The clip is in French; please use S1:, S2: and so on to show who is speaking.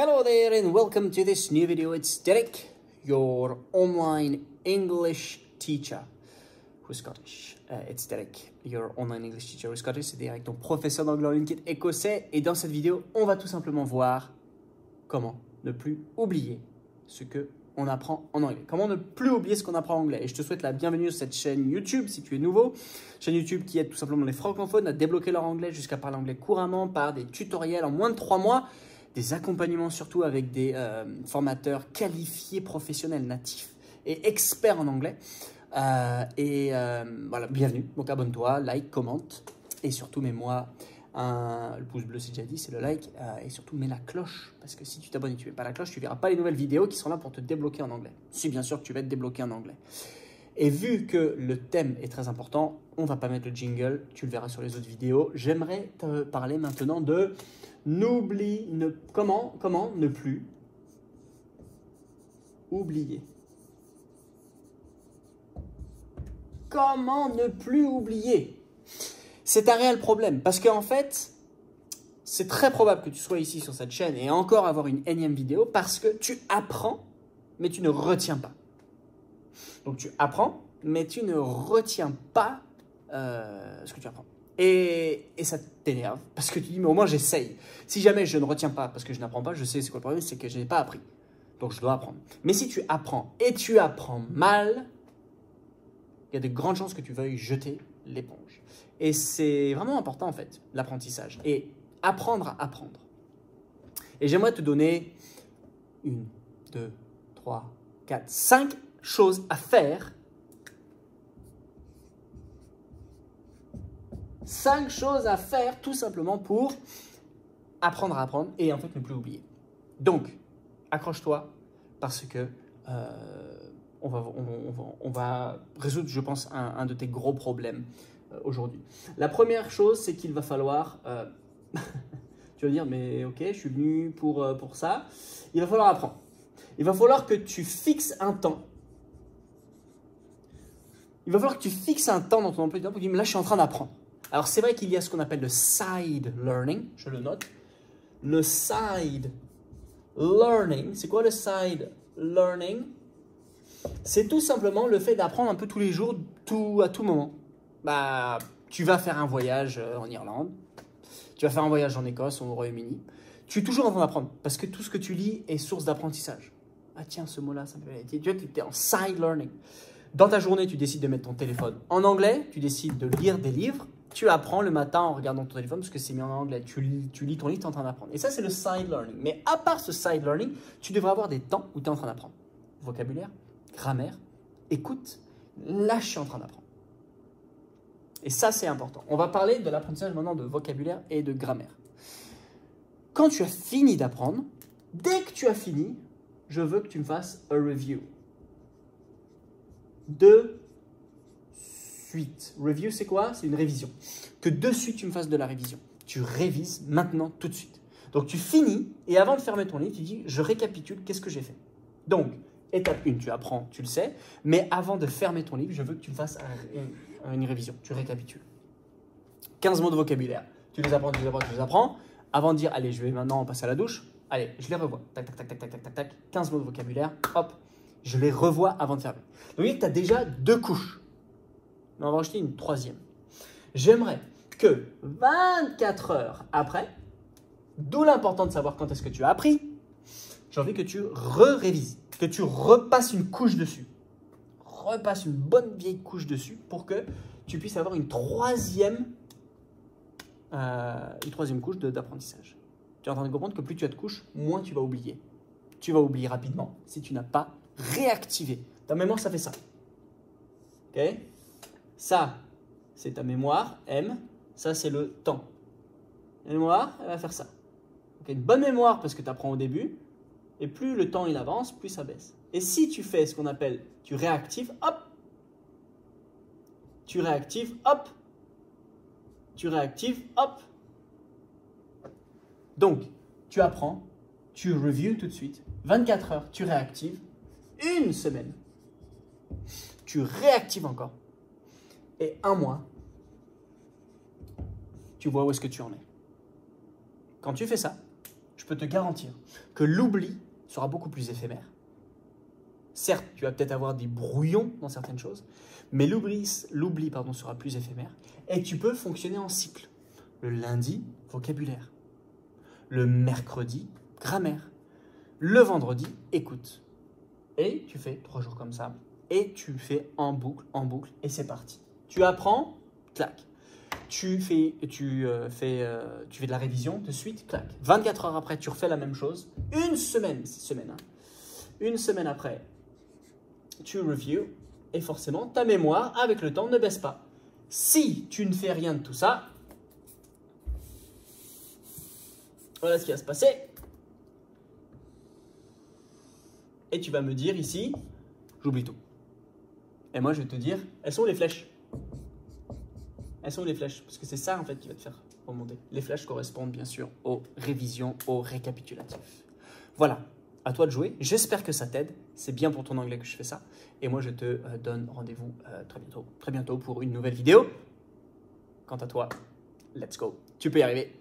S1: Hello there and welcome to this new video. It's Derek, your online English teacher who's Scottish. It's Derek, your online English teacher who's Scottish. C'est Derek, ton professeur d'anglais en ligne qui est écossais. Et dans cette vidéo, on va tout simplement voir comment ne plus oublier ce que on apprend en anglais. Comment ne plus oublier ce qu'on apprend en anglais. Et je te souhaite la bienvenue sur cette chaîne YouTube si tu es nouveau. Chaîne YouTube qui aide tout simplement les francophones à débloquer leur anglais jusqu'à parler anglais couramment par des tutoriels en moins de 3 mois. Des accompagnements surtout avec des formateurs qualifiés, professionnels, natifs et experts en anglais. Voilà, bienvenue. Donc abonne-toi, like, commente et surtout mets-moi le pouce bleu, c'est déjà dit, c'est le like, et surtout mets la cloche, parce que si tu t'abonnes et tu mets pas la cloche, tu verras pas les nouvelles vidéos qui sont là pour te débloquer en anglais. Si bien sûr que tu vas être débloqué en anglais. Et vu que le thème est très important, on va pas mettre le jingle, tu le verras sur les autres vidéos. J'aimerais te parler maintenant de comment ne plus oublier. Comment ne plus oublier? C'est un réel problème parce qu'en fait, c'est très probable que tu sois ici sur cette chaîne et encore avoir une énième vidéo parce que tu apprends, mais tu ne retiens pas. Donc tu apprends, mais tu ne retiens pas ce que tu apprends. Et ça t'énerve parce que tu dis, mais au moins j'essaye. Si jamais je ne retiens pas parce que je n'apprends pas, je sais c'est quoi le problème, c'est que je n'ai pas appris. Donc je dois apprendre. Mais si tu apprends et tu apprends mal, il y a de grandes chances que tu veuilles jeter l'éponge. Et c'est vraiment important en fait, l'apprentissage. Et apprendre à apprendre. Et j'aimerais te donner 1, 2, 3, 4, 5 choses à faire. 5 choses à faire tout simplement pour apprendre à apprendre et en fait ne plus oublier. Donc, accroche-toi parce que on va résoudre, je pense, un de tes gros problèmes aujourd'hui. La première chose, c'est qu'il va falloir... tu vas dire, mais ok, je suis venu pour ça. Il va falloir apprendre. Il va falloir que tu fixes un temps. Il va falloir que tu fixes un temps dans ton emploi du temps pour dire, là, je suis en train d'apprendre. Alors, c'est vrai qu'il y a ce qu'on appelle le side learning. Je le note. Le side learning. C'est quoi le side learning? C'est tout simplement le fait d'apprendre un peu tous les jours, à tout moment. Bah, tu vas faire un voyage en Irlande, tu vas faire un voyage en Écosse ou au Royaume-Uni. Tu es toujours en train d'apprendre parce que tout ce que tu lis est source d'apprentissage. Ah tiens, ce mot-là, ça me fait... Tu es en side learning. Dans ta journée, tu décides de mettre ton téléphone en anglais, tu décides de lire des livres, tu apprends le matin en regardant ton téléphone parce que c'est mis en anglais. Tu lis ton livre, tu es en train d'apprendre. Et ça, c'est le side learning. Mais à part ce side learning, tu devrais avoir des temps où tu es en train d'apprendre. Vocabulaire, grammaire, écoute, là, je suis en train d'apprendre. Et ça, c'est important. On va parler de l'apprentissage maintenant de vocabulaire et de grammaire. Quand tu as fini d'apprendre, dès que tu as fini, je veux que tu me fasses un review. De suite. Review, c'est quoi? C'est une révision. Que de suite, tu me fasses de la révision. Tu révises maintenant, tout de suite. Donc, tu finis et avant de fermer ton livre, tu dis, je récapitule, qu'est-ce que j'ai fait? Donc, étape 1, tu apprends, tu le sais. Mais avant de fermer ton livre, je veux que tu me fasses une révision. Tu récapitules. 15 mots de vocabulaire. Tu les apprends, tu les apprends, tu les apprends. Avant de dire, allez, je vais maintenant passer à la douche. Allez, je les revois. Tac, tac, tac, tac, tac, tac, tac, tac. 15 mots de vocabulaire. Hop, je les revois avant de fermer. Donc, tu as déjà 2 couches. Mais on va rajouter une 3e. J'aimerais que 24 heures après, d'où l'important de savoir quand est-ce que tu as appris, j'ai envie que tu révises, que tu repasses une couche dessus. Repasse une bonne vieille couche dessus pour que tu puisses avoir une troisième couche d'apprentissage. Tu es en train de comprendre que plus tu as de couches, moins tu vas oublier. Tu vas oublier rapidement si tu n'as pas réactivé. Ta mémoire, ça fait ça. Ok? Ça, c'est ta mémoire, M. Ça, c'est le temps. La mémoire, elle va faire ça. Okay? Une bonne mémoire parce que tu apprends au début. Et plus le temps il avance, plus ça baisse. Et si tu fais ce qu'on appelle, tu réactives, hop. Tu réactives, hop. Tu réactives, hop. Donc, tu apprends, tu reviews tout de suite. 24 heures, tu réactives. 1 semaine, tu réactives encore. Et 1 mois, tu vois où est-ce que tu en es. Quand tu fais ça, je peux te garantir que l'oubli sera beaucoup plus éphémère. Certes, tu vas peut-être avoir des brouillons dans certaines choses, mais l'oubli sera plus éphémère et tu peux fonctionner en cycle. Le lundi, vocabulaire. Le mercredi, grammaire. Le vendredi, écoute. Et tu fais 3 jours comme ça et tu fais en boucle et c'est parti. Tu apprends, clac. Tu fais de la révision de suite, clac. 24 heures après, tu refais la même chose. Une semaine après, tu reviews et forcément, ta mémoire, avec le temps, ne baisse pas. Si tu ne fais rien de tout ça, voilà ce qui va se passer. Et tu vas me dire ici, j'oublie tout. Et moi, je vais te dire, elles sont où les flèches? Elles sont où les flèches? Parce que c'est ça, en fait, qui va te faire remonter. Les flèches correspondent, bien sûr, aux révisions, aux récapitulatifs. Voilà, à toi de jouer. J'espère que ça t'aide. C'est bien pour ton anglais que je fais ça. Et moi, je te donne rendez-vous très bientôt pour une nouvelle vidéo. Quant à toi, let's go. Tu peux y arriver.